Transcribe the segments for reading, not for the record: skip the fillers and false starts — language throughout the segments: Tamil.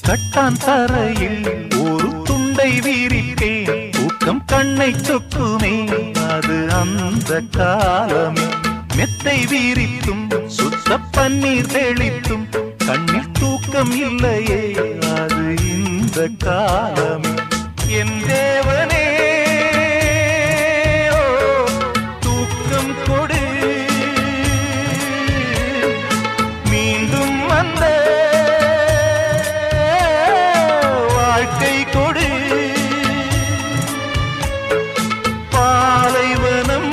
கட்டான் தரையில் ஒரு துண்டை வீரிப்பேன், தூக்கம் கண்ணை சொக்குமே அது அந்த காலமே. மெத்தை வீரித்தும் சுத்த பன்னீர் தெளித்தும் கண்ணில் தூக்கம் இல்லையே அது இந்த காலமே. என் தேவனே தூக்கம் கொடு, மீண்டும் வந்த வாழ்க்கை கொடு. பாலைவனம்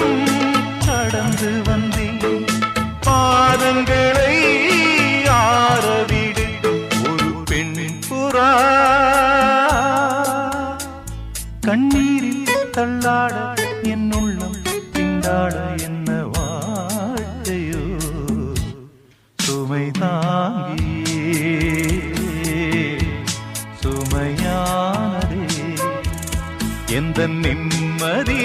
கடந்து வந்தேன், பாதங்களை ஆரவிடு ஒரு பெண் புறா. கண்ணீரில் தள்ளாட என் உள்ளம் திண்டாட என்ன வாழ்க்கையோ சுமை தாங்கியே சுமையானதே எந்த நிம்மதி